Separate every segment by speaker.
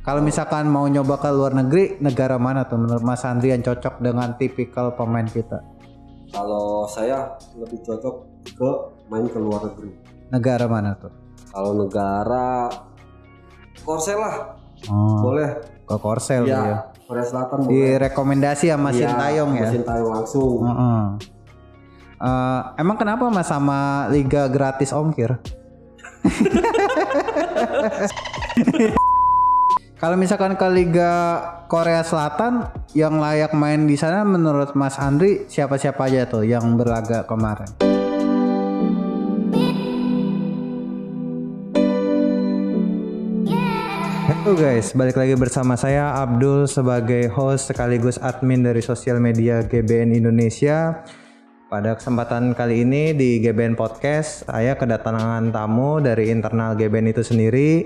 Speaker 1: Kalau misalkan mau nyoba ke luar negeri, negara mana tuh menurut Mas Andri yang cocok dengan tipikal pemain kita?
Speaker 2: Kalau saya lebih cocok ke main ke luar negeri.
Speaker 1: Negara mana tuh?
Speaker 2: Kalau negara Korsel lah. Boleh.
Speaker 1: Ke Korsel
Speaker 2: Ya,
Speaker 1: ya.
Speaker 2: Korea Selatan boleh.
Speaker 1: Direkomendasi sama Sintayong ya.
Speaker 2: Sintayong langsung.
Speaker 1: Emang kenapa Mas sama liga gratis ongkir? Kalau misalkan ke Liga Korea Selatan yang layak main di sana menurut Mas Andri siapa-siapa aja tuh yang berlaga kemarin? Halo guys, balik lagi bersama saya Abdul sebagai host sekaligus admin dari sosial media GBN Indonesia. Pada kesempatan kali ini di GBN Podcast, saya kedatangan tamu dari internal GBN itu sendiri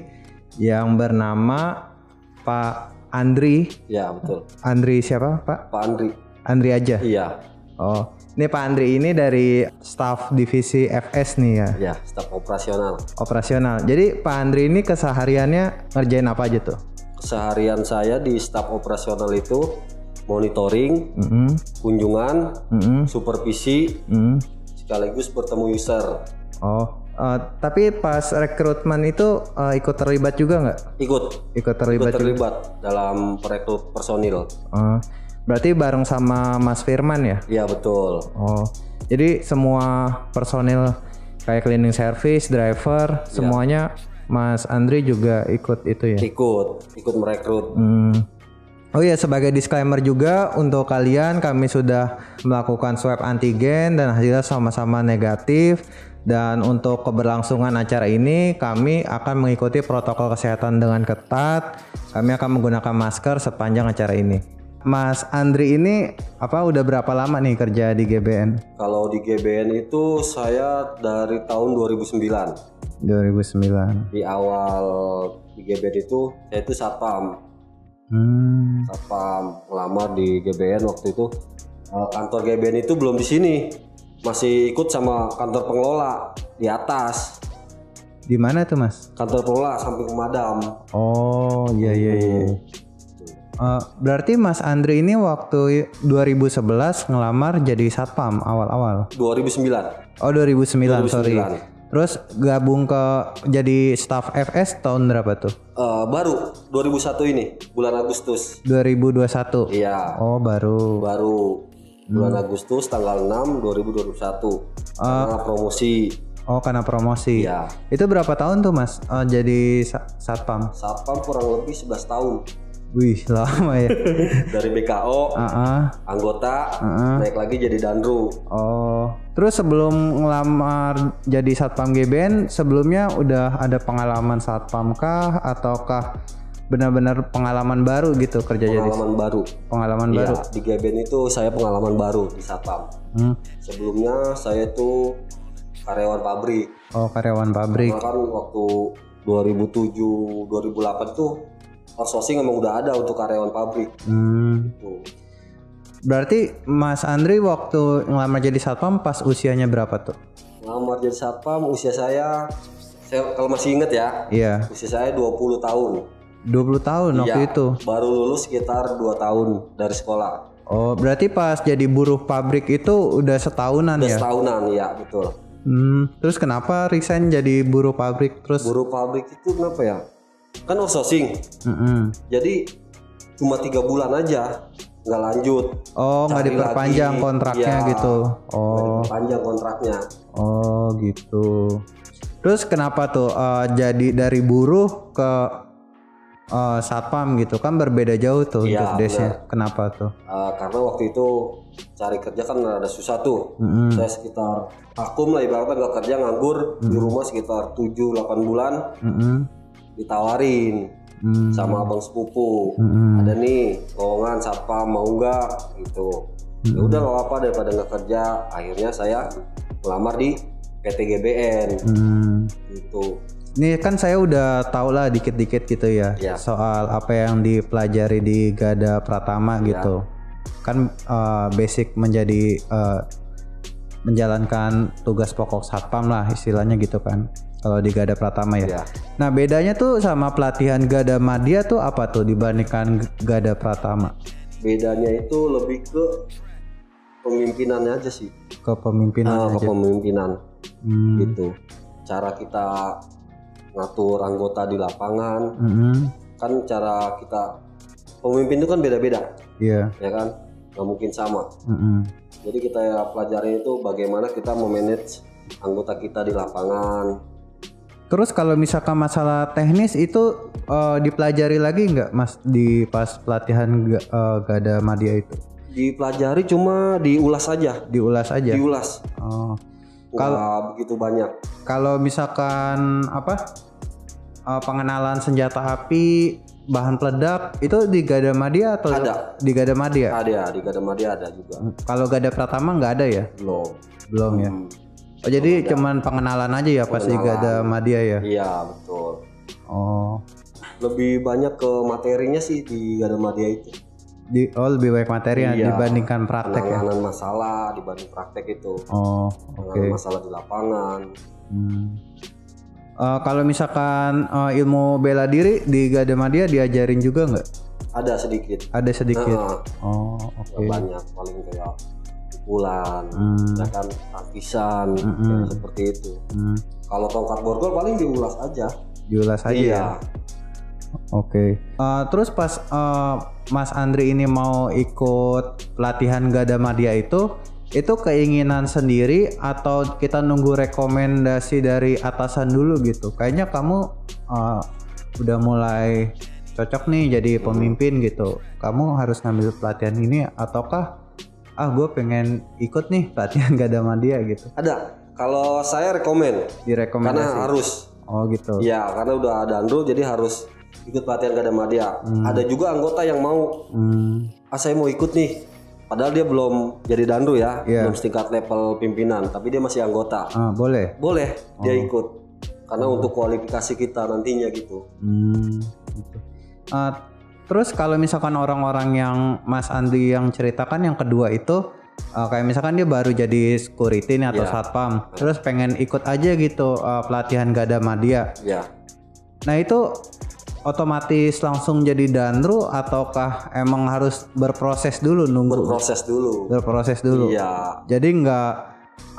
Speaker 1: yang bernama Pak Andri.
Speaker 2: Ya betul.
Speaker 1: Andri siapa Pak?
Speaker 2: Pak Andri.
Speaker 1: Andri aja?
Speaker 2: Iya.
Speaker 1: Oh, ini Pak Andri ini dari staf divisi FS nih ya?
Speaker 2: Ya, staf operasional.
Speaker 1: Operasional. Jadi Pak Andri ini kesehariannya ngerjain apa aja tuh?
Speaker 2: Keseharian saya di staf operasional itu monitoring, kunjungan, supervisi, sekaligus bertemu user.
Speaker 1: Oh, tapi pas rekrutmen itu ikut terlibat juga nggak?
Speaker 2: Ikut terlibat dalam perekrut personil.
Speaker 1: Berarti bareng sama Mas Firman ya?
Speaker 2: Iya betul.
Speaker 1: Oh, jadi semua personil kayak cleaning service, driver, semuanya Mas Andri juga ikut itu ya?
Speaker 2: Ikut merekrut.
Speaker 1: Oh iya, sebagai disclaimer juga untuk kalian, kami sudah melakukan swab antigen dan hasilnya sama-sama negatif. Dan untuk keberlangsungan acara ini, kami akan mengikuti protokol kesehatan dengan ketat. Kami akan menggunakan masker sepanjang acara ini. Mas Andri ini udah berapa lama nih kerja di GBN?
Speaker 2: Kalau di GBN itu saya dari tahun 2009.
Speaker 1: 2009.
Speaker 2: Di awal di GBN itu saya itu satpam. Satpam ngelamar di GBN waktu itu. Kantor GBN itu belum di sini, masih ikut sama kantor pengelola di atas.
Speaker 1: Di mana tuh Mas?
Speaker 2: Kantor pengelola samping pemadam.
Speaker 1: Oh iya. Berarti Mas Andri ini waktu 2011 ngelamar jadi satpam awal-awal?
Speaker 2: 2009.
Speaker 1: Oh 2009. Sorry. Terus gabung ke jadi staff FS tahun berapa tuh?
Speaker 2: Baru 2001 ini, bulan Agustus
Speaker 1: 2021.
Speaker 2: Iya.
Speaker 1: Oh baru
Speaker 2: bulan Agustus tanggal 6 2021 karena promosi.
Speaker 1: Oh karena promosi.
Speaker 2: Iya.
Speaker 1: Itu berapa tahun tuh Mas jadi satpam?
Speaker 2: Satpam kurang lebih 11 tahun.
Speaker 1: Wih lama ya.
Speaker 2: Dari BKO, anggota, naik lagi jadi dandru.
Speaker 1: Oh, terus sebelum ngelamar jadi satpam GBN, sebelumnya udah ada pengalaman satpam kah, ataukah benar-benar pengalaman baru gitu kerja
Speaker 2: Pengalaman baru. Di GBN itu saya pengalaman baru di satpam. Sebelumnya saya tuh karyawan pabrik.
Speaker 1: Oh, karyawan pabrik.
Speaker 2: Karena kan waktu 2007 2008 tuh outsourcing emang udah ada untuk karyawan pabrik.
Speaker 1: Berarti Mas Andri waktu ngelamar jadi satpam pas usianya berapa tuh?
Speaker 2: Ngelamar jadi satpam usia saya kalau masih inget ya.
Speaker 1: Iya.
Speaker 2: Usia saya 20 tahun.
Speaker 1: 20 tahun waktu itu?
Speaker 2: Baru lulus sekitar 2 tahun dari sekolah.
Speaker 1: Oh, berarti pas jadi buruh pabrik itu udah setahunan ya?
Speaker 2: Udah setahunan, ya betul.
Speaker 1: Terus kenapa resign jadi buruh pabrik terus?
Speaker 2: Buruh pabrik itu kenapa ya? Kan outsourcing. Jadi cuma 3 bulan aja nggak lanjut.
Speaker 1: Oh, nggak diperpanjang kontraknya gitu. Oh,
Speaker 2: diperpanjang kontraknya.
Speaker 1: Oh gitu. Terus kenapa tuh jadi dari buruh ke satpam gitu, kan berbeda jauh tuh job desk-nya. Kenapa tuh?
Speaker 2: Karena waktu itu cari kerja kan ada susah tuh. Saya sekitar vakum lah, ibaratnya nggak kerja, nganggur di rumah sekitar 7-8 bulan. Ditawarin sama abang sepupu, ada nih lowongan satpam, mau nggak gitu. Ya udah nggak apa-apa daripada nggak kerja. Akhirnya saya melamar di PT GBN gitu.
Speaker 1: Ini kan saya udah tau lah dikit-dikit gitu ya soal apa yang dipelajari di Gada Pratama gitu. Kan basic menjadi menjalankan tugas pokok satpam lah istilahnya gitu kan. Kalau di Gada Pratama ya.
Speaker 2: Iya.
Speaker 1: Nah bedanya tuh sama pelatihan Gada Madya tuh apa tuh dibandingkan Gada Pratama?
Speaker 2: Bedanya itu lebih ke pemimpinannya aja sih.
Speaker 1: Kepemimpinan
Speaker 2: Ke
Speaker 1: aja.
Speaker 2: pemimpinan
Speaker 1: Hmm.
Speaker 2: gitu. Cara kita ngatur anggota di lapangan, kan cara kita pemimpin itu kan beda-beda,
Speaker 1: Iya.
Speaker 2: ya kan? Nggak mungkin sama.
Speaker 1: Mm-mm.
Speaker 2: Jadi kita pelajari itu bagaimana kita memanage anggota kita di lapangan.
Speaker 1: Terus kalau misalkan masalah teknis itu dipelajari lagi nggak Mas di pas pelatihan Gada Madya itu?
Speaker 2: Dipelajari cuma diulas aja,
Speaker 1: Diulas aja.
Speaker 2: diulas.
Speaker 1: Oh.
Speaker 2: Nggak begitu banyak.
Speaker 1: Kalau misalkan pengenalan senjata api, bahan peledak itu di Gada Madya atau
Speaker 2: Ada.
Speaker 1: di Gada Madya?
Speaker 2: Ada di Gada Madya ada juga.
Speaker 1: Kalau Gada Pratama nggak ada ya? Belum ya. Oh jadi cuman pengenalan aja ya pas di Gada Madya ya?
Speaker 2: Iya betul.
Speaker 1: Oh.
Speaker 2: Lebih banyak ke materinya sih di Gada Madya itu.
Speaker 1: Lebih banyak materi
Speaker 2: Iya.
Speaker 1: dibandingkan praktek ya?
Speaker 2: Penanganan masalah dibanding praktek itu.
Speaker 1: Oh oke.
Speaker 2: Penanganan masalah di lapangan.
Speaker 1: Kalau misalkan ilmu bela diri di Gada Madya diajarin juga nggak?
Speaker 2: Ada sedikit.
Speaker 1: Ada sedikit.
Speaker 2: Nah,
Speaker 1: Oh
Speaker 2: nggak
Speaker 1: oke.
Speaker 2: banyak, paling kayak pukulan, ya kan, tangkisan, kayak seperti itu. Kalau tongkat borgol paling diulas aja.
Speaker 1: Diulas aja
Speaker 2: Iya.
Speaker 1: ya. Oke. Terus pas Mas Andri ini mau ikut pelatihan Gada Madya itu keinginan sendiri atau kita nunggu rekomendasi dari atasan dulu gitu? Kayaknya kamu udah mulai cocok nih jadi pemimpin gitu. Kamu harus ngambil pelatihan ini ataukah gue pengen ikut nih pelatihan Gada Madya gitu?
Speaker 2: Ada. Kalau saya rekomen,
Speaker 1: Direkomendasi.
Speaker 2: karena harus.
Speaker 1: Oh gitu.
Speaker 2: Iya, karena udah ada andro jadi harus ikut pelatihan Gada Madya. Ada juga anggota yang mau, saya mau ikut nih. Padahal dia belum jadi dandro ya, belum setingkat level pimpinan, tapi dia masih anggota.
Speaker 1: Boleh.
Speaker 2: Boleh dia ikut, karena untuk kualifikasi kita nantinya gitu.
Speaker 1: Gitu. Terus kalau misalkan orang-orang yang Mas Andri yang ceritakan yang kedua itu kayak misalkan dia baru jadi security nih atau satpam, terus pengen ikut aja gitu pelatihan Gada Madya.
Speaker 2: Ya.
Speaker 1: Nah itu otomatis langsung jadi dandro ataukah emang harus berproses dulu nunggu? Berproses dulu.
Speaker 2: Iya.
Speaker 1: Jadi nggak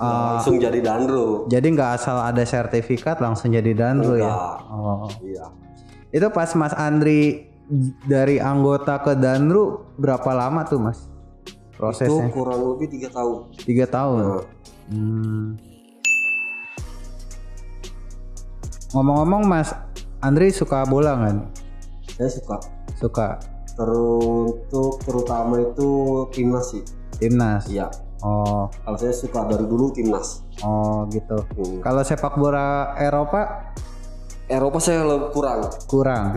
Speaker 2: langsung jadi dandro.
Speaker 1: Jadi nggak asal ada sertifikat langsung jadi dandro ya? Oh.
Speaker 2: Iya.
Speaker 1: Itu pas Mas Andri dari anggota ke dandro berapa lama tuh Mas prosesnya?
Speaker 2: Itu kurang lebih 3 tahun.
Speaker 1: 3 tahun. Ngomong-ngomong Mas Andri suka bola kan?
Speaker 2: Saya suka. Terutama itu timnas sih.
Speaker 1: Timnas.
Speaker 2: Iya.
Speaker 1: Oh.
Speaker 2: Kalau saya suka dari dulu timnas.
Speaker 1: Oh gitu. Kalau sepak bola Eropa
Speaker 2: saya kurang.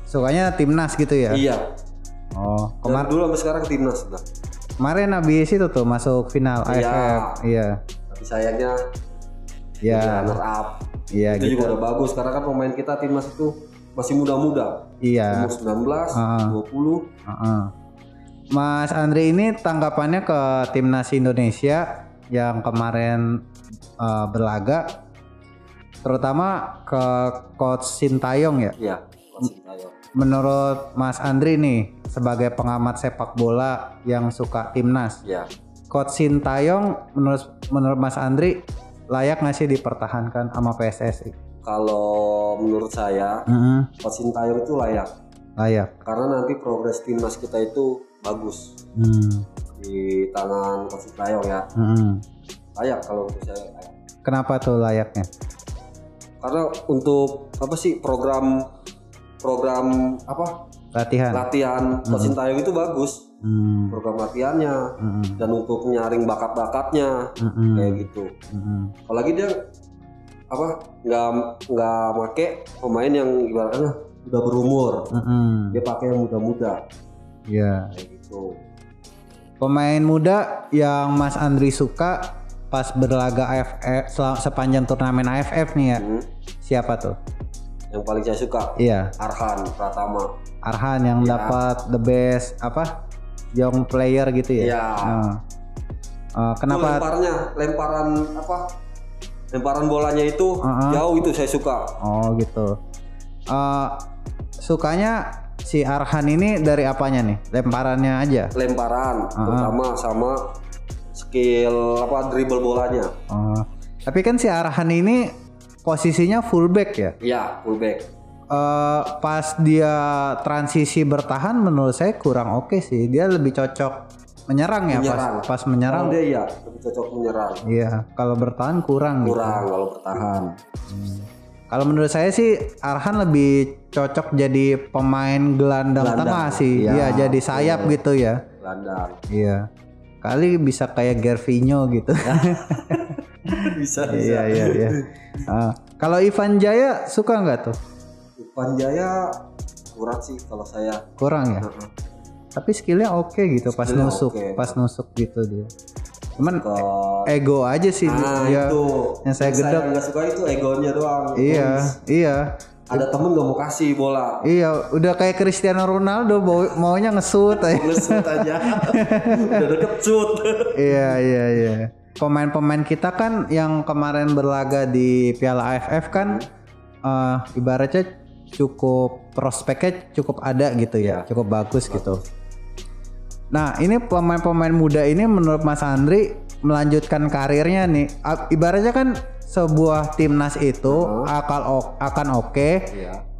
Speaker 1: Sukanya timnas gitu ya?
Speaker 2: Iya.
Speaker 1: Oh.
Speaker 2: Dari dulu sampai sekarang timnas sudah.
Speaker 1: Kemarin habis itu tuh masuk final AFF. Iya.
Speaker 2: Tapi sayangnya runner up.
Speaker 1: Iya
Speaker 2: itu
Speaker 1: gitu.
Speaker 2: juga udah bagus karena kan pemain kita timnas itu masih muda-muda.
Speaker 1: Iya.
Speaker 2: Umur 19, 20.
Speaker 1: Mas Andri ini tanggapannya ke timnas Indonesia yang kemarin berlaga, terutama ke Coach Sintayong ya?
Speaker 2: Iya, Coach Sintayong.
Speaker 1: Menurut Mas Andri nih sebagai pengamat sepak bola yang suka timnas, Coach Sintayong menurut Mas Andri layak nggak sih dipertahankan sama PSSI?
Speaker 2: Kalau menurut saya, Coach Sintayong itu layak. Karena nanti progres timnas kita itu bagus di tangan Coach Sintayong ya. Layak kalau menurut saya layak.
Speaker 1: Kenapa tuh layaknya?
Speaker 2: Karena untuk program latihan Coach Sintayong itu bagus. Program latihannya dan untuk nyaring bakat-bakatnya kayak gitu. Apalagi dia nggak make pemain yang ibaratnya udah berumur, dia pakai yang muda-muda.
Speaker 1: Iya.
Speaker 2: Kayak gitu.
Speaker 1: Pemain muda yang Mas Andri suka pas berlaga AFF sepanjang turnamen AFF nih ya, siapa tuh?
Speaker 2: Yang paling saya suka, Arhan Pratama.
Speaker 1: Arhan yang dapat the best young player gitu ya?
Speaker 2: Iya.
Speaker 1: Kenapa?
Speaker 2: Lemparan lemparan bolanya itu jauh, itu saya suka.
Speaker 1: Oh gitu. Sukanya si Arhan ini dari apanya nih? Lemparannya aja?
Speaker 2: Lemparan pertama sama skill dribble bolanya.
Speaker 1: Tapi kan si Arhan ini posisinya fullback ya?
Speaker 2: Iya, fullback.
Speaker 1: Pas dia transisi bertahan menurut saya kurang oke sih. Dia lebih cocok menyerang ya. Pas menyerang.
Speaker 2: Kalau dia iya lebih cocok menyerang.
Speaker 1: Iya, kalau bertahan kurang gitu.
Speaker 2: Kalau bertahan.
Speaker 1: Kalau menurut saya sih Arhan lebih cocok jadi pemain gelandang tengah sih. Iya, jadi sayap gitu ya.
Speaker 2: Gelandang.
Speaker 1: Iya. Kali bisa kayak Gervinho gitu.
Speaker 2: bisa.
Speaker 1: Iya. Kalau Ivan Jaya suka nggak tuh?
Speaker 2: Ivan Jaya kurang sih kalau saya.
Speaker 1: Kurang ya. Tapi skillnya oke gitu, pas nusuk gitu dia. Cuman ego aja sih dia.
Speaker 2: Itu.
Speaker 1: Yang saya gedek.
Speaker 2: Saya nggak suka itu egonya doang.
Speaker 1: Iya.
Speaker 2: Ada temen gak mau kasih bola.
Speaker 1: Iya, udah kayak Cristiano Ronaldo maunya ngesut aja.
Speaker 2: Ngesut aja. Udah deket shoot.
Speaker 1: Iya. Pemain-pemain kita kan yang kemarin berlaga di Piala AFF kan ibaratnya cukup prospeknya cukup ada gitu ya, cukup bagus gitu. Nah, ini pemain-pemain muda ini menurut Mas Andri melanjutkan karirnya nih. Ibaratnya kan sebuah timnas itu akan oke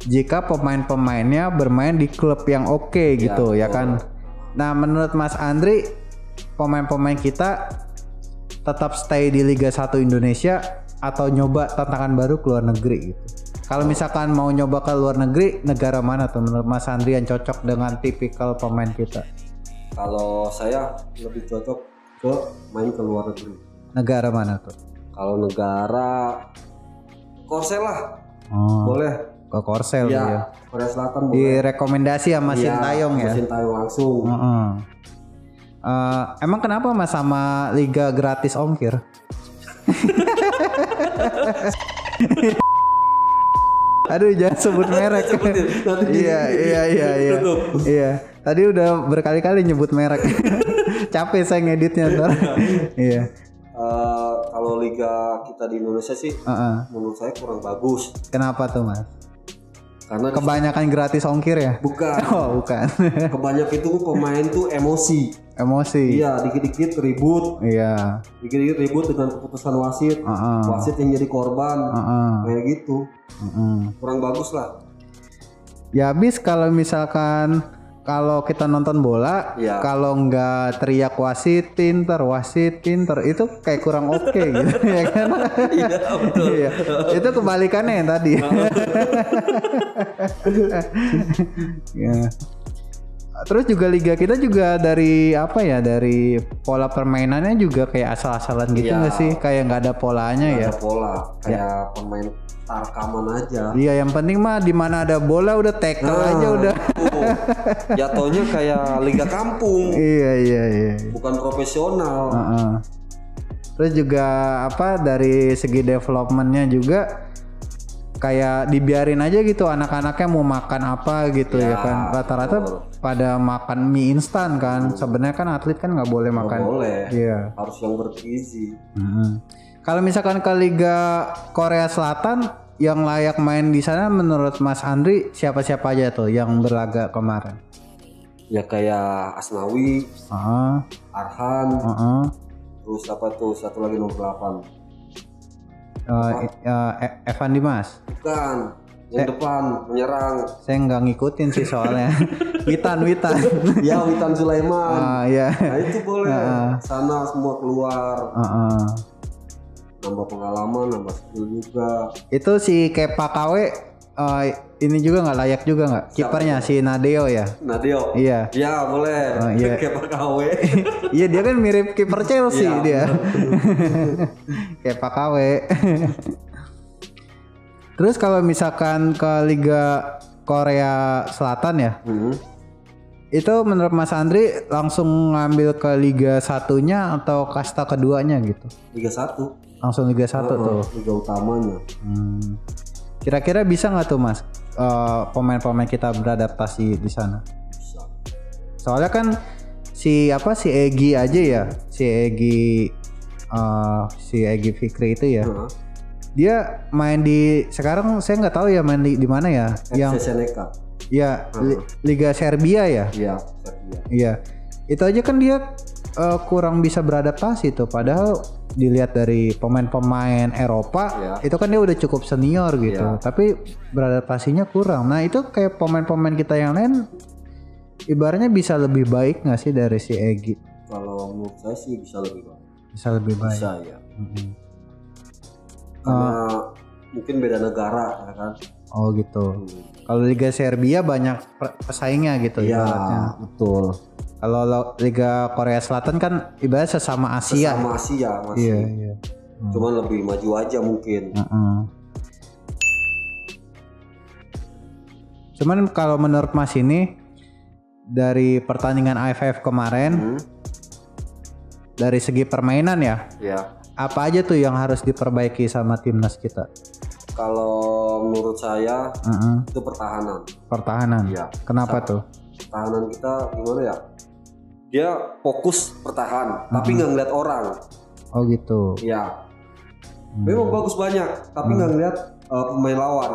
Speaker 1: jika pemain-pemainnya bermain di klub yang oke gitu ya kan. Nah, menurut Mas Andri pemain-pemain kita tetap stay di Liga 1 Indonesia atau nyoba tantangan baru ke luar negeri gitu. Kalau misalkan mau nyoba ke luar negeri, negara mana tuh menurut Mas Andri yang cocok dengan tipikal pemain kita?
Speaker 2: Kalau saya lebih cocok ke main ke luar negeri.
Speaker 1: Negara mana tuh?
Speaker 2: Kalau negara Korsel lah. Boleh.
Speaker 1: Ke Korsel ya.
Speaker 2: Korea Selatan boleh.
Speaker 1: Direkomendasi sama Sintayong ya.
Speaker 2: Sintayong langsung.
Speaker 1: Emang kenapa Mas sama liga gratis ongkir? Aduh, jangan sebut merek. Iya. Tadi udah berkali-kali nyebut merek. Capek saya ngeditnya ntar. Iya.
Speaker 2: Kalau liga kita di Indonesia sih, menurut saya kurang bagus.
Speaker 1: Kenapa tuh Mas?
Speaker 2: Karena
Speaker 1: kebanyakan gratis ongkir ya?
Speaker 2: Bukan.
Speaker 1: Bukan.
Speaker 2: Kebanyakan itu pemain tuh emosi. Iya, dikit-dikit ribut.
Speaker 1: Iya.
Speaker 2: Dikit-dikit ribut dengan keputusan wasit. Wasit yang jadi korban. Kayak gitu. Kurang bagus lah.
Speaker 1: Ya habis kalau misalkan kalau kita nonton bola, kalau nggak teriak wasit pinter itu kayak kurang oke gitu ya kan?
Speaker 2: Iya betul.
Speaker 1: Iya. Itu kebalikannya yang tadi. Ya. Terus juga liga kita juga dari dari pola permainannya juga kayak asal-asalan gitu nggak sih? Kayak nggak ada polanya ya?
Speaker 2: Ada pola, kayak pemain tarkaman aja.
Speaker 1: Iya, yang penting mah di mana ada bola udah tackle aja udah.
Speaker 2: Jatuhnya kayak liga kampung.
Speaker 1: Iya.
Speaker 2: Bukan profesional.
Speaker 1: Terus juga dari segi developmentnya juga kayak dibiarin aja gitu anak-anaknya mau makan apa gitu ya kan, rata-rata pada makan mie instan kan. Sebenarnya kan atlet kan nggak boleh makan.
Speaker 2: Nggak boleh.
Speaker 1: Iya.
Speaker 2: Harus yang bergizi.
Speaker 1: Kalau misalkan ke Liga Korea Selatan yang layak main di sana menurut Mas Andri siapa-siapa aja tuh yang berlaga kemarin?
Speaker 2: Ya kayak Asnawi, Arhan, terus satu lagi nomor 8.
Speaker 1: Evan Dimas.
Speaker 2: Bukan, yang depan menyerang.
Speaker 1: Saya nggak ngikutin sih soalnya. Witan.
Speaker 2: Ya, Witan Sulaiman.
Speaker 1: Iya.
Speaker 2: Nah itu boleh. Sana semua keluar. Nambah pengalaman, nambah skill juga.
Speaker 1: Itu si Kepa KW ini juga nggak layak juga nggak? Kipernya si Nadeo ya?
Speaker 2: Nadeo.
Speaker 1: Iya.
Speaker 2: Ya boleh.
Speaker 1: Iya.
Speaker 2: Kepa KW.
Speaker 1: Iya, dia kan mirip kiper Chelsea dia. Kepa KW. Terus kalau misalkan ke Liga Korea Selatan ya, itu menurut Mas Andri langsung ngambil ke Liga satunya atau kasta keduanya gitu?
Speaker 2: Liga 1.
Speaker 1: Langsung Liga 1 tuh.
Speaker 2: Liga utamanya.
Speaker 1: Kira-kira bisa nggak tuh Mas pemain-pemain kita beradaptasi di sana?
Speaker 2: Bisa.
Speaker 1: Soalnya kan si Egy aja ya, si Egy Fikri itu ya. Dia main di sekarang saya nggak tahu ya main di mana ya. Yang
Speaker 2: FC Seneca.
Speaker 1: ya Liga Serbia ya.
Speaker 2: Iya, Serbia.
Speaker 1: Iya. Itu aja kan dia kurang bisa beradaptasi tuh. Padahal dilihat dari pemain-pemain Eropa itu kan dia udah cukup senior gitu. Tapi beradaptasinya kurang. Nah itu kayak pemain-pemain kita yang lain ibaratnya bisa lebih baik nggak sih dari si Egy?
Speaker 2: Kalau menurut saya sih bisa lebih baik.
Speaker 1: Bisa lebih baik.
Speaker 2: Bisa ya. Karena mungkin beda negara ya kan.
Speaker 1: Oh gitu. Kalau Liga Serbia banyak pesaingnya gitu
Speaker 2: ibaratnya. Betul.
Speaker 1: Kalau Liga Korea Selatan kan ibaratnya sesama Asia.
Speaker 2: Sesama Asia masih.
Speaker 1: Iya.
Speaker 2: Cuman lebih maju aja mungkin.
Speaker 1: Cuman kalau menurut Mas ini dari pertandingan AFF kemarin dari segi permainan ya. Apa aja tuh yang harus diperbaiki sama timnas kita?
Speaker 2: Kalau menurut saya itu pertahanan.
Speaker 1: Pertahanan.
Speaker 2: Iya.
Speaker 1: Kenapa tuh?
Speaker 2: Pertahanan kita gimana ya? Dia fokus bertahan, tapi nggak ngeliat orang.
Speaker 1: Oh gitu.
Speaker 2: Iya. Memang bagus banyak, tapi nggak ngeliat pemain lawan.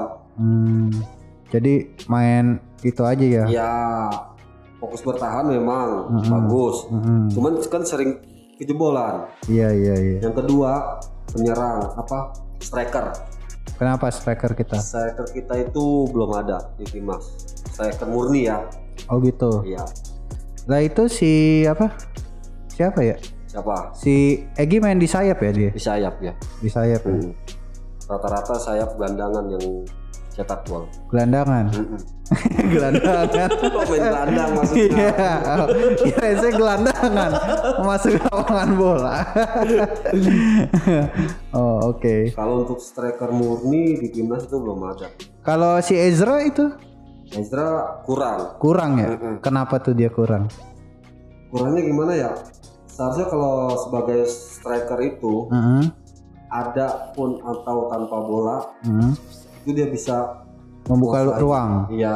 Speaker 1: Jadi main itu aja ya?
Speaker 2: Iya. Fokus bertahan memang bagus. Cuman kan sering kejebolan.
Speaker 1: Iya.
Speaker 2: Yang kedua penyerang striker.
Speaker 1: Kenapa striker kita?
Speaker 2: Striker kita itu belum ada di timnas. Striker murni ya.
Speaker 1: Oh gitu.
Speaker 2: Iya.
Speaker 1: Lah itu siapa ya?
Speaker 2: Siapa?
Speaker 1: Si Egy main di sayap ya dia?
Speaker 2: Di sayap ya.
Speaker 1: Di sayap.
Speaker 2: Rata-rata sayap gelandangan yang cetak gol.
Speaker 1: Gelandangan. Gelandangan.
Speaker 2: Main gelandang maksudnya.
Speaker 1: Iya, saya gelandangan masuk lapangan bola. Oh oke.
Speaker 2: Kalau untuk striker murni di timnas itu belum ada.
Speaker 1: Kalau si Ezra itu?
Speaker 2: Ezra kurang
Speaker 1: ya. Kenapa tuh dia kurang?
Speaker 2: Kurangnya gimana ya? Seharusnya kalau sebagai striker itu ada pun atau tanpa bola itu dia bisa
Speaker 1: membuka ruang.
Speaker 2: Iya.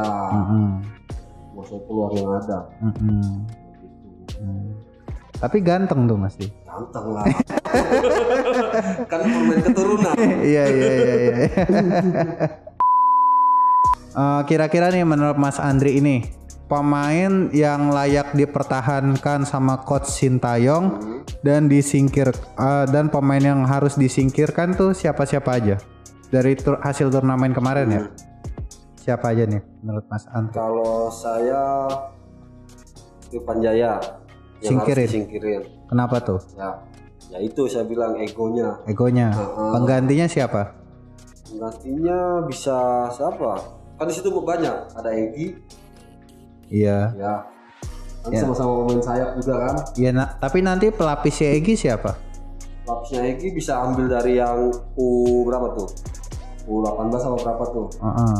Speaker 2: Masuk peluang yang ada.
Speaker 1: Tapi ganteng tuh Mas.
Speaker 2: Ganteng lah. Kan pemain keturunan.
Speaker 1: Iya. Kira-kira nih menurut Mas Andri ini pemain yang layak dipertahankan sama coach Sintayong dan dan pemain yang harus disingkirkan tuh siapa-siapa aja dari hasil turnamen kemarin ya? Siapa aja nih menurut Mas Andri?
Speaker 2: Kalau saya Irfan Jaya yang harus disingkirin.
Speaker 1: Kenapa tuh?
Speaker 2: Ya itu saya bilang egonya.
Speaker 1: Penggantinya siapa?
Speaker 2: Penggantinya bisa siapa? Kan di situ banyak, ada Egy.
Speaker 1: Iya.
Speaker 2: Ya. Kan sama-sama pemain sayap juga kan?
Speaker 1: Iya, tapi nanti pelapisnya Egy siapa?
Speaker 2: Pelapisnya Egy bisa ambil dari yang berapa tuh? U18 atau berapa tuh?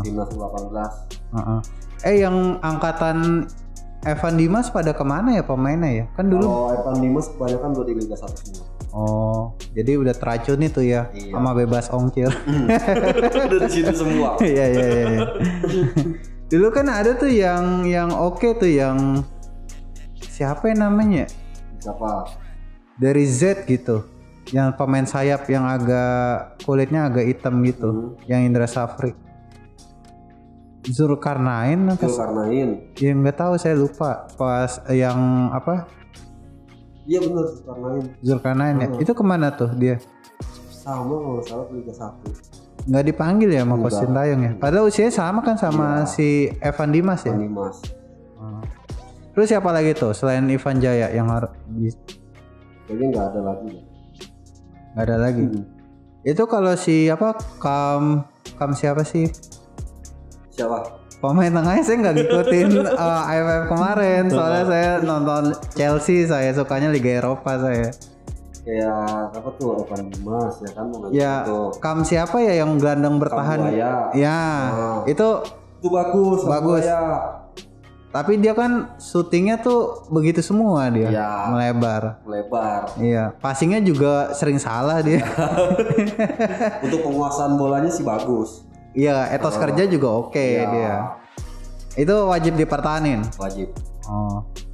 Speaker 2: Timnas U18.
Speaker 1: Yang angkatan Evan Dimas pada kemana ya pemainnya ya? Kan dulu.
Speaker 2: Kalau Evan Dimas kebanyakan udah di Liga 1 semua.
Speaker 1: Oh, jadi udah teracun itu ya, sama bebas ongkir.
Speaker 2: Udah di situ semua.
Speaker 1: Iya. Dulu kan ada tuh yang oke tuh yang siapa yang namanya?
Speaker 2: Siapa?
Speaker 1: Dari Z gitu. Yang pemain sayap yang agak kulitnya agak hitam gitu, yang Indra Safri. Zulkarnain. Ya nggak tahu, saya lupa. Pas yang apa?
Speaker 2: Iya benar
Speaker 1: Zulkarnain ya. Itu kemana tuh dia?
Speaker 2: Sama kalau salah Liga 1.
Speaker 1: Nggak dipanggil ya sama Coach Sintayong ya. Padahal usianya sama kan sama si Evan Dimas ya. Terus siapa lagi tuh selain Irfan Jaya yang harus
Speaker 2: jadi nggak ada lagi ya?
Speaker 1: Nggak ada lagi. Itu kalau si Kam siapa sih?
Speaker 2: Siapa?
Speaker 1: Pemain tengahnya saya nggak ngikutin AFF kemarin, soalnya saya nonton Chelsea, saya sukanya Liga Eropa saya.
Speaker 2: Kayak apa tuh Evan Dimas ya kan?
Speaker 1: Ya, Kam siapa ya yang gelandang bertahan? Ya, itu
Speaker 2: bagus.
Speaker 1: Tapi dia kan syutingnya tuh begitu semua dia, melebar. Iya, passingnya juga sering salah dia.
Speaker 2: Untuk penguasaan bolanya sih bagus.
Speaker 1: Iya, etos kerja juga oke dia. Itu wajib dipertahanin.
Speaker 2: Wajib.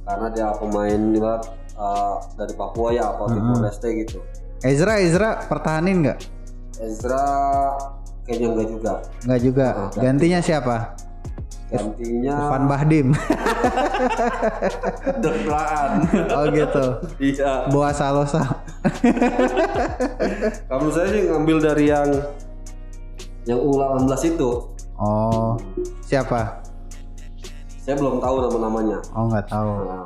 Speaker 2: Karena dia pemain dari Papua ya, atau Timor Leste gitu.
Speaker 1: Ezra pertahanin nggak?
Speaker 2: Ezra kayaknya enggak juga.
Speaker 1: Enggak juga. Gantinya siapa?
Speaker 2: Gantinya
Speaker 1: Irfan Bahdim.
Speaker 2: Deklaan.
Speaker 1: Oh gitu.
Speaker 2: Iya.
Speaker 1: Boa Salosa.
Speaker 2: Kalau saya sih ngambil dari yang U18 itu.
Speaker 1: Oh, siapa?
Speaker 2: Saya belum tahu nama-namanya.
Speaker 1: Oh, nggak tahu.
Speaker 2: Nah,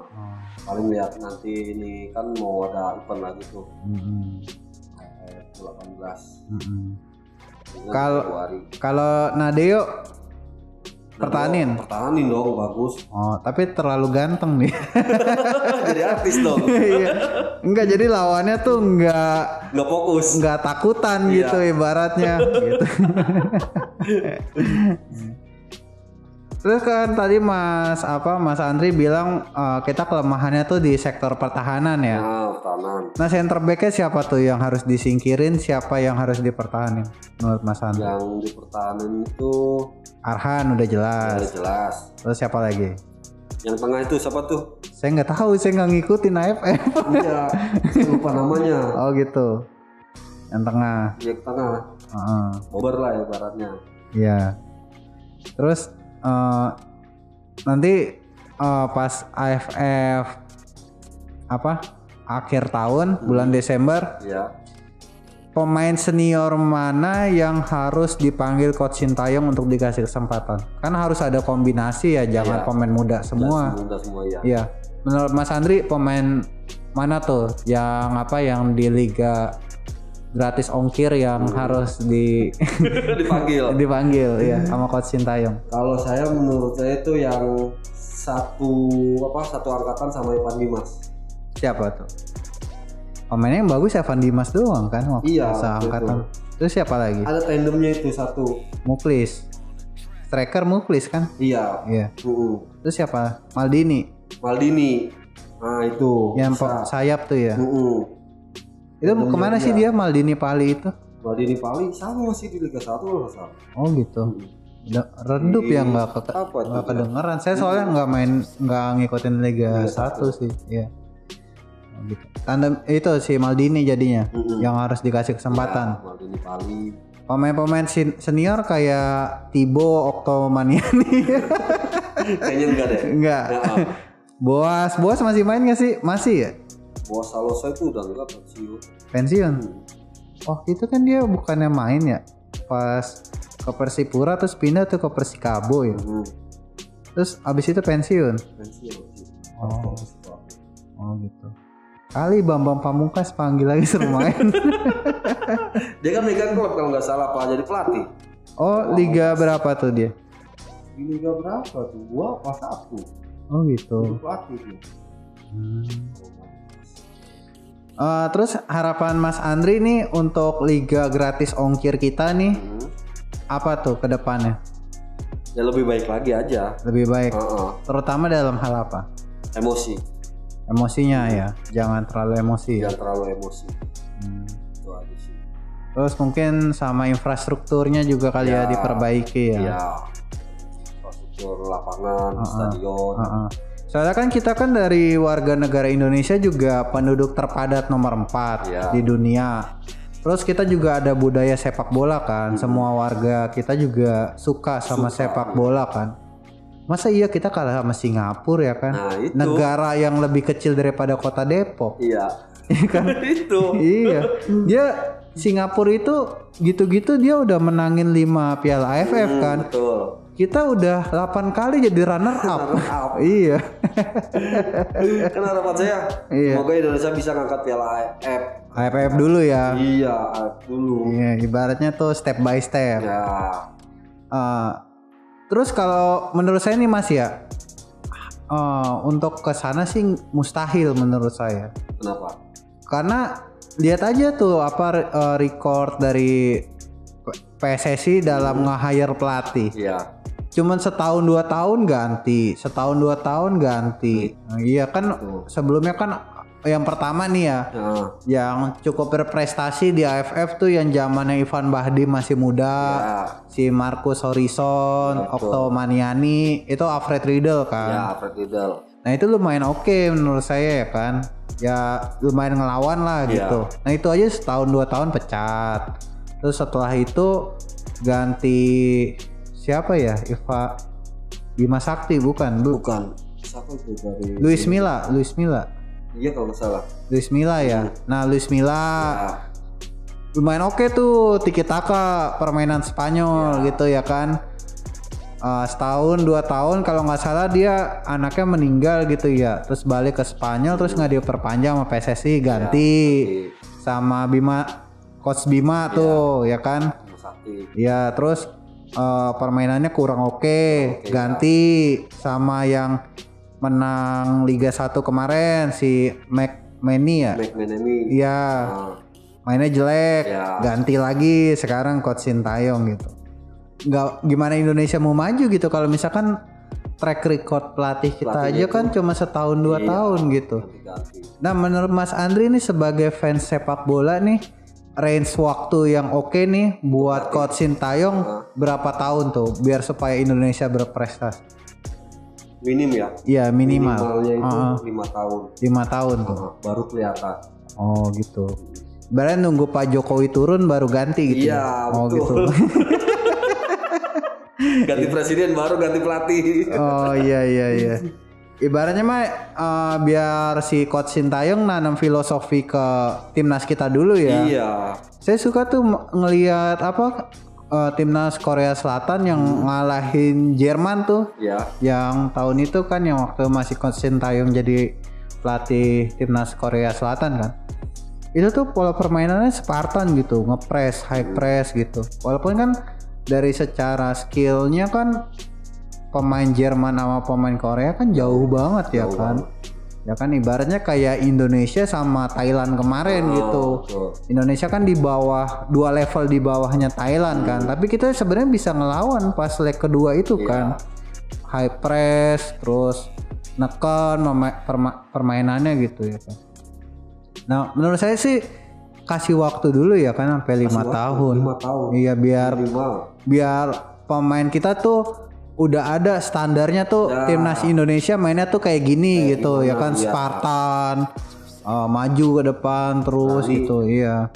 Speaker 2: paling lihat nanti ini kan mau ada event lagi tuh. U18.
Speaker 1: Kalau Nadeo pertahanin.
Speaker 2: Pertahanin dong, bagus.
Speaker 1: Oh, tapi terlalu ganteng nih.
Speaker 2: Jadi artis dong.
Speaker 1: Iya. Enggak, jadi lawannya tuh enggak
Speaker 2: fokus.
Speaker 1: Enggak takutan gitu ibaratnya gitu. Terus kan tadi Mas Andri bilang kita kelemahannya tuh di sektor pertahanan ya.
Speaker 2: Nah, pertahanan.
Speaker 1: Nah, center back-nya siapa tuh yang harus disingkirin, siapa yang harus dipertahanin menurut Mas Andri?
Speaker 2: Yang dipertahanin itu
Speaker 1: Arhan udah jelas.
Speaker 2: Udah jelas.
Speaker 1: Terus siapa lagi?
Speaker 2: Yang tengah itu siapa tuh?
Speaker 1: Saya nggak tahu, saya nggak ngikutin AFF.
Speaker 2: Iya, saya lupa namanya.
Speaker 1: Oh gitu. Yang tengah.
Speaker 2: Yang tengah. Bober lah ibaratnya.
Speaker 1: Iya. Terus nanti pas AFF akhir tahun bulan Desember.
Speaker 2: Iya.
Speaker 1: Pemain senior mana yang harus dipanggil Coach Sintayong untuk dikasih kesempatan? Kan harus ada kombinasi ya, jangan pemain muda semua.
Speaker 2: Muda semua ya.
Speaker 1: Iya. Menurut Mas Andri pemain mana tuh yang yang di liga gratis ongkir yang harus dipanggil ya sama Coach Sintayong?
Speaker 2: Kalau menurut saya itu yang satu angkatan sama Evan Dimas.
Speaker 1: Siapa tuh? Pemainnya yang bagus Evan Dimas doang kan waktu angkatan. Terus siapa lagi?
Speaker 2: Ada tandemnya itu satu.
Speaker 1: Muklis. Striker Muklis kan?
Speaker 2: Iya.
Speaker 1: Terus siapa? Maldini.
Speaker 2: Nah itu.
Speaker 1: Yang sayap tuh ya. Itu kemana sih dia Maldini Pali itu?
Speaker 2: Maldini Pali sama masih di Liga 1 kalau salah.
Speaker 1: Oh gitu. Udah redup ya nggak kedengeran. Saya soalnya nggak ngikutin Liga 1 sih. Iya. Gitu. Tandem itu si Maldini jadinya yang harus dikasih kesempatan.
Speaker 2: Ya, Maldini Pali.
Speaker 1: Pemain-pemain senior kayak Thibaut Octomaniani.
Speaker 2: Kayaknya enggak deh.
Speaker 1: Enggak. Boas masih main nggak sih? Masih ya?
Speaker 2: Boas Salosa itu udah enggak
Speaker 1: pensiun. Oh itu kan dia bukannya main ya pas ke Persipura terus pindah tuh ke Persikabo ya. Terus abis itu pensiun. Oh gitu. Kali Bambang Pamungkas panggil lagi suruh main.
Speaker 2: Dia kan megang klub kalau nggak salah Pak, jadi pelatih.
Speaker 1: Oh, liga berapa tuh dia?
Speaker 2: Di liga berapa tuh? Gua pas 1.
Speaker 1: Oh gitu.
Speaker 2: Pelatih tuh.
Speaker 1: Terus harapan Mas Andri nih untuk liga gratis ongkir kita nih apa tuh ke depannya?
Speaker 2: Ya lebih baik lagi aja.
Speaker 1: Lebih baik. Terutama dalam hal apa? Emosinya ya, jangan terlalu emosi.
Speaker 2: Itu aja sih.
Speaker 1: Terus mungkin sama infrastrukturnya juga kali ya diperbaiki ya.
Speaker 2: Iya. Infrastruktur lapangan, stadion.
Speaker 1: Soalnya kan kita kan dari warga negara Indonesia juga penduduk terpadat nomor 4 di dunia. Terus kita juga ada budaya sepak bola kan. Semua warga kita juga suka sama sepak bola kan. Masa iya kita kalah sama Singapura ya kan?
Speaker 2: Nah, itu.
Speaker 1: Negara yang lebih kecil daripada kota Depok.
Speaker 2: Iya.
Speaker 1: Kan?
Speaker 2: Itu.
Speaker 1: Iya. Dia Singapura itu gitu-gitu dia udah menangin 5 piala AFF kan?
Speaker 2: Betul.
Speaker 1: Kita udah 8 kali jadi runner up. Iya.
Speaker 2: Kan harapan saya semoga Indonesia bisa ngangkat piala
Speaker 1: AFF dulu ya.
Speaker 2: Iya, AFF dulu.
Speaker 1: Iya, ibaratnya tuh step by step.
Speaker 2: Ya.
Speaker 1: Terus kalau menurut saya nih Mas ya, untuk ke sana sih mustahil menurut saya.
Speaker 2: Kenapa?
Speaker 1: Karena lihat aja tuh record dari PSSI dalam nge-hire pelatih.
Speaker 2: Iya.
Speaker 1: Cuman setahun 2 tahun ganti. Nah, iya kan sebelumnya kan yang pertama nih ya, yang cukup berprestasi di AFF tuh yang zamannya Ivan Bahdim masih muda, si Marcus Horizon, Octomaniani, itu Alfred Riedel kan.
Speaker 2: Ya, Alfred Riedel.
Speaker 1: Nah itu lumayan oke menurut saya ya kan, ya lumayan ngelawan lah gitu. Nah itu aja setahun 2 tahun pecat. Terus setelah itu ganti siapa ya? Bima Sakti bukan?
Speaker 2: Bukan. Siapa itu dari
Speaker 1: Luis Milla.
Speaker 2: Iya kalau nggak salah.
Speaker 1: Luis Milla ya. Nah, Luis Milla
Speaker 2: Ya.
Speaker 1: lumayan oke tuh, tiki taka permainan Spanyol gitu ya kan. Setahun 2 tahun kalau nggak salah dia anaknya meninggal gitu ya. Terus balik ke Spanyol terus nggak diperpanjang sama PSSI, ganti sama Coach Bima tuh ya kan. Ya terus permainannya kurang oke, ganti sama yang menang Liga 1 kemarin si McManamy ya. Iya. Mainnya jelek, ganti lagi sekarang Coach Sintayong gitu. Nggak gimana Indonesia mau maju gitu kalau misalkan track record pelatih kita aja kan cuma setahun 2 tahun gitu. Nah menurut Mas Andri nih sebagai fans sepak bola nih, range waktu yang oke nih buat Coach Sintayong berapa tahun tuh biar supaya Indonesia berprestasi?
Speaker 2: Minim ya?
Speaker 1: Iya minimal.
Speaker 2: Minimalnya itu 5 tahun.
Speaker 1: 5 tahun tuh.
Speaker 2: Baru kelihatan.
Speaker 1: Oh gitu. Berarti nunggu Pak Jokowi turun baru ganti gitu.
Speaker 2: Iya,
Speaker 1: Oh
Speaker 2: betul.
Speaker 1: gitu.
Speaker 2: Ganti presiden baru ganti pelatih.
Speaker 1: Oh iya. Ibaratnya mah biar si Coach Sintayong nanam filosofi ke timnas kita dulu ya.
Speaker 2: Iya.
Speaker 1: Saya suka tuh ngelihat timnas Korea Selatan yang ngalahin Jerman tuh.
Speaker 2: Iya.
Speaker 1: Yang tahun itu kan yang waktu masih Coach Sintayong jadi pelatih timnas Korea Selatan kan. Itu tuh pola permainannya Spartan gitu, ngepress, high press gitu. Walaupun kan dari secara skillnya kan pemain Jerman sama pemain Korea kan jauh banget ya kan. Ya kan ibaratnya kayak Indonesia sama Thailand kemarin gitu. Indonesia kan di bawah 2 level di bawahnya Thailand kan. Tapi kita sebenarnya bisa ngelawan pas leg kedua itu kan. High press terus neken permainannya gitu ya kan. Nah, menurut saya sih kasih waktu dulu ya kan sampai 5 tahun.
Speaker 2: 5 tahun.
Speaker 1: Iya biar pemain kita tuh udah ada standarnya tuh timnas Indonesia mainnya tuh kayak gini gitu ya kan Spartan maju ke depan terus gitu iya.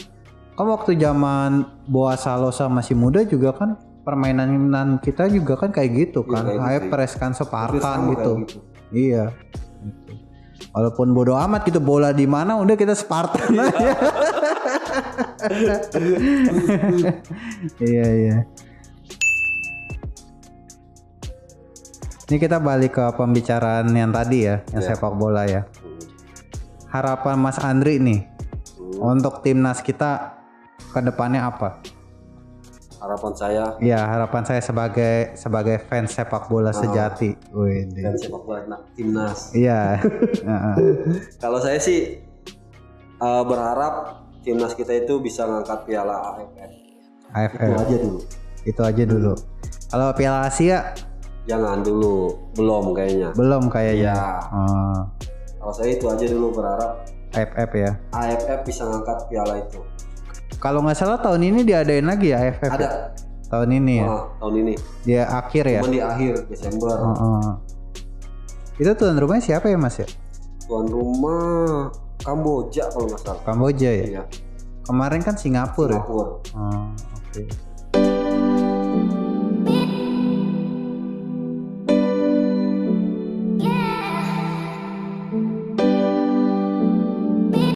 Speaker 1: Kan waktu zaman Boa Salosa masih muda juga kan permainan kita juga kan kayak gitu kan high press kan Spartan gitu. Iya. Gitu. Walaupun bodo amat gitu bola di mana udah kita Spartan aja. Iya. Ini kita balik ke pembicaraan yang tadi ya, yang sepak bola ya. Harapan Mas Andri nih untuk timnas kita ke depannya apa?
Speaker 2: Harapan saya?
Speaker 1: Ya, harapan saya sebagai fans sepak bola sejati.
Speaker 2: Fans sepak bola timnas.
Speaker 1: Iya.
Speaker 2: Kalau saya sih berharap timnas kita itu bisa ngangkat piala AFF. Itu aja dulu. Kalau piala Asia? Jangan dulu, belum kayaknya.
Speaker 1: Ya.
Speaker 2: Kalau saya itu aja dulu berharap.
Speaker 1: AFF ya.
Speaker 2: AFF bisa ngangkat piala itu.
Speaker 1: Kalau nggak salah tahun ini diadain lagi ya AFF.
Speaker 2: Ada.
Speaker 1: Ya? Tahun ini ya.
Speaker 2: Tahun ini.
Speaker 1: Dia akhir ya.
Speaker 2: Cuman di akhir Desember.
Speaker 1: Itu tuan rumahnya siapa ya Mas ya?
Speaker 2: Tuan rumah Kamboja kalau nggak salah.
Speaker 1: Kamboja ya.
Speaker 2: Iya.
Speaker 1: Kemarin kan Singapura.
Speaker 2: Oke.